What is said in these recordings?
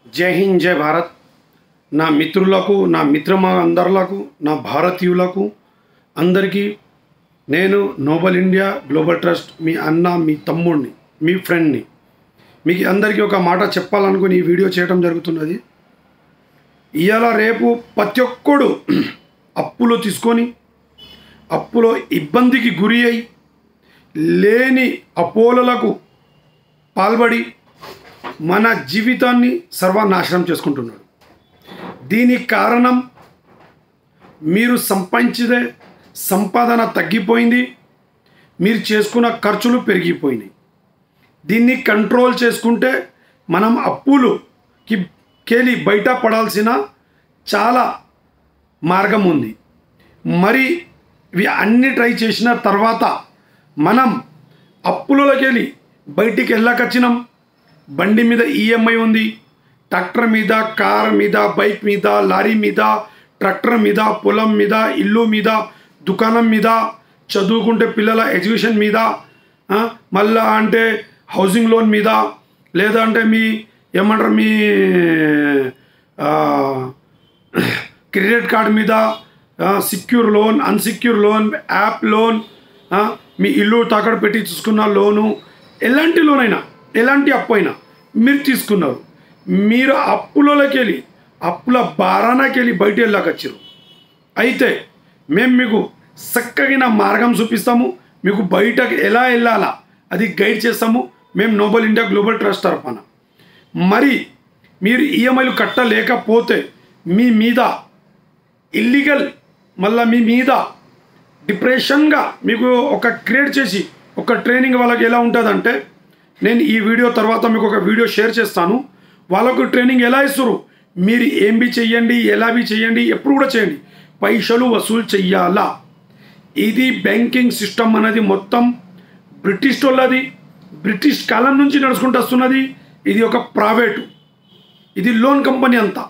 జై హింద్ జై భారత్. నా మిత్రులకు, నా మిత్రమందరులకు, నా భారతీయులకు అందరికీ నేను Nobel India global trust me అన్న, మీ తమ్ముడిని, మీ ఫ్రెండ్ని. మీకు అందరికీ ఒక మాట చెప్పాలనుకుని ఈ వీడియో చేయడం జరుగుతున్నది. ఇవాళ రేపు ప్రతి ఒక్కడు అప్పులు తీసుకొని అప్పులో ఇబ్బందికి గురి అయి లేని అపోలలకు పాల్పడి మన జీవితాన్ని సర్వనాశనం చేసుకుంటున్నాడు. దీనికి కారణం మీరు సంపాదించే సంపాదన తగ్గిపోయింది, మీరు చేసుకున్న ఖర్చులు పెరిగిపోయినాయి. దీన్ని కంట్రోల్ చేసుకుంటే మనం అప్పులుకి బయట పడాల్సిన చాలా మార్గం ఉంది. మరి ఇవి అన్నీ ట్రై చేసిన తర్వాత మనం అప్పులకి బయటికి వెళ్ళకొచ్చినాం. బండి మీద ఈఎంఐ ఉంది, ట్రాక్టర్ మీద, కార్ మీద, బైక్ మీద, లారీ మీద, ట్రాక్టర్ మీద, పొలం మీద, ఇల్లు మీద, దుకాణం మీద, చదువుకుంటే పిల్లల ఎడ్యుకేషన్ మీద, మళ్ళా అంటే హౌసింగ్ లోన్ మీద, లేదా అంటే మీ ఏమంటారు మీ క్రెడిట్ కార్డ్ మీద, secure loan, unsecure loan, app loan, మీ ఇల్లు తాకట్టు పెట్టి తీసుకున్న లోను, ఎలాంటి లోన్ అయినా, ఎలాంటి అప్పు అయినా మీరు తీసుకున్నారు. మీరు అప్పులకి అప్పుల భారానకి బయట వెళ్ళకొచ్చారు. అయితే మేము మీకు చక్కగిన మార్గం చూపిస్తాము. మీకు బయటకు ఎలా వెళ్ళాలా అది గైడ్ చేస్తాము మేము నోబెల్ ఇండియా గ్లోబల్ ట్రస్ట్ తరఫున. మరి మీరు ఈఎంఐలు కట్టలేకపోతే మీ మీద ఇల్లీగల్, మళ్ళీ మీ మీద డిప్రెషన్గా మీకు ఒక క్రియేట్ చేసి ఒక ట్రైనింగ్ వాళ్ళకి ఎలా ఉంటుందంటే, నేను ఈ వీడియో తర్వాత మీకు ఒక వీడియో షేర్ చేస్తాను. వాళ్ళకు ట్రైనింగ్ ఎలా ఇస్తారు, మీరు ఏం బి చెయ్యండి, ఎలా బి చేయండి, ఎప్పుడు కూడా చేయండి, పైసలు వసూలు చెయ్యాలా. ఇది బ్యాంకింగ్ సిస్టమ్ అనేది మొత్తం బ్రిటిష్ వాళ్ళది, బ్రిటిష్ కాలం నుంచి నడుచుకుంటూ వస్తున్నది. ఇది ఒక ప్రైవేటు, ఇది లోన్ కంపెనీ అంతా.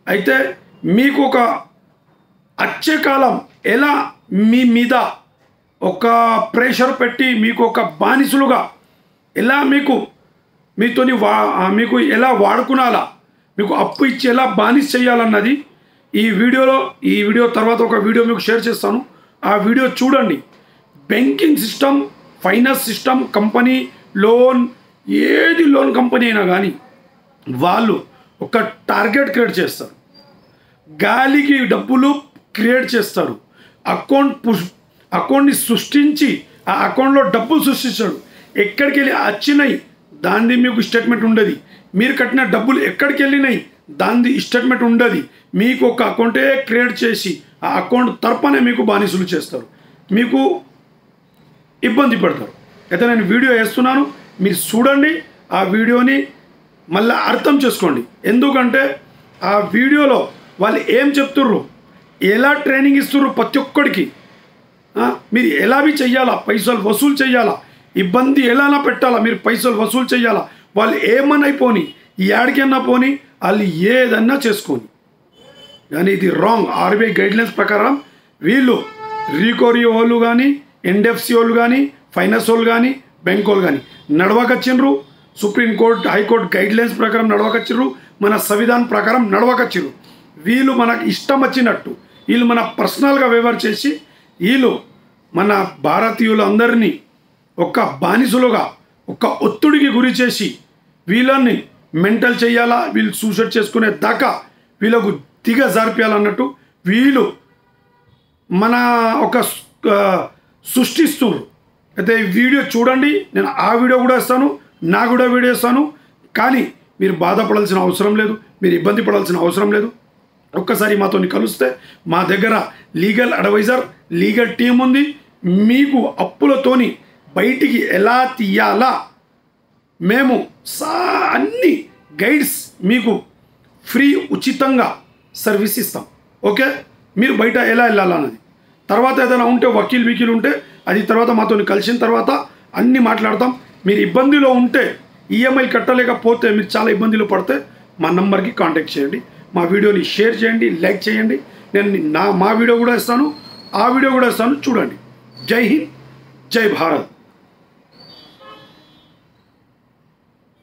అయితే మీకు ఒక వచ్చే కాలం ఎలా మీ మీద ఒక ప్రెషర్ పెట్టి మీకు ఒక బానిసలుగా ఎలా మీతోని మీకు ఎలా వాడుకునాలా, మీకు అప్పు ఇచ్చి ఎలా బానిస చేయాలన్నది ఈ వీడియో తర్వాత ఒక వీడియో మీకు షేర్ చేస్తాను. ఆ వీడియో చూడండి. Banking system, finance system, company loan, ఏది లోన్ కంపెనీ అయినా కానీ వాళ్ళు ఒక టార్గెట్ క్రియేట్ చేస్తారు, గాలికి డబ్బులు క్రియేట్ చేస్తారు. అకౌంట్ని సృష్టించి ఆ అకౌంట్లో డబ్బులు సృష్టిస్తాడు. ఎక్కడికి వెళ్ళి వచ్చినాయి దానిది మీకు స్టేట్మెంట్ ఉండదు. మీరు కట్టిన డబ్బులు ఎక్కడికి వెళ్ళినాయి దానిది స్టేట్మెంట్ ఉండదు. మీకు ఒక అకౌంటే క్రియేట్ చేసి ఆ అకౌంట్ తరపునే మీకు బానిసలు చేస్తారు, మీకు ఇబ్బంది పడతారు. అయితే నేను వీడియో వేస్తున్నాను, మీరు చూడండి. ఆ వీడియోని మళ్ళీ అర్థం చేసుకోండి. ఎందుకంటే ఆ వీడియోలో వాళ్ళు ఏం చెప్తుర్రు, ఎలా ట్రైనింగ్ ఇస్తుర్రు ప్రతి ఒక్కడికి, మీరు ఎలా చెయ్యాలా, పైసలు వసూలు చేయాలా, ఇబ్బంది ఎలా పెట్టాలా, మీరు పైసలు వసూలు చేయాలా. వాళ్ళు ఏమన్నా పోని, ఏడికన్నా పోని, వాళ్ళు ఏదన్నా చేసుకొని. కానీ ఇది రాంగ్. ఆర్బీఐ గైడ్లైన్స్ ప్రకారం వీళ్ళు రీకోరీ వాళ్ళు కానీ, ఎన్డిఎఫ్సి వాళ్ళు కానీ, ఫైనాన్స్ వాళ్ళు కానీ, బ్యాంక్ వాళ్ళు కానీ నడవకొచ్చిండ్రు. సుప్రీంకోర్టు, హైకోర్టు గైడ్లైన్స్ ప్రకారం నడవకొచ్చిర్రు, మన సంవిధానం ప్రకారం నడవకొచ్చిర్రు. వీళ్ళు మనకు ఇష్టం వచ్చినట్టు వీళ్ళు మన పర్సనల్గా వ్యవహారం చేసి వీళ్ళు మన భారతీయులందరినీ ఒక బానిసలుగా, ఒక ఒత్తిడికి గురి చేసి వీళ్ళని మెంటల్ చేయాలా, వీళ్ళు సూసైడ్ చేసుకునే దాకా వీళ్ళకు దిగజార్పేయాలన్నట్టు వీళ్ళు మన ఒక సృష్టిస్తున్నారు. అయితే ఈ వీడియో చూడండి. నేను ఆ వీడియో కూడా ఇస్తాను, నా కూడా వీడియో ఇస్తాను. కానీ మీరు బాధపడాల్సిన అవసరం లేదు, మీరు ఇబ్బంది పడాల్సిన అవసరం లేదు. ఒక్కసారి మాతో కలిస్తే మా దగ్గర లీగల్ అడ్వైజర్, లీగల్ టీం ఉంది. మీకు అప్పులతోని బయటికి ఎలా తీయాలా మేము అన్ని గైడ్స్ మీకు ఫ్రీ ఉచితంగా సర్వీస్ ఇస్తాం. ఓకే, మీరు బయట ఎలా వెళ్ళాలన్నది తర్వాత ఏదైనా ఉంటే వకీల్ ఉంటే అది తర్వాత మాతో కలిసిన తర్వాత అన్నీ మాట్లాడతాం. మీరు ఇబ్బందిలో ఉంటే, ఈఎంఐ కట్టలేకపోతే, మీరు చాలా ఇబ్బందులు పడితే మా నంబర్కి కాంటాక్ట్ చేయండి. మా వీడియోని షేర్ చేయండి, లైక్ చేయండి. నేను మా వీడియో కూడా ఇస్తాను, ఆ వీడియో కూడా ఇస్తాను, చూడండి. జై హింద్, జై భారత్.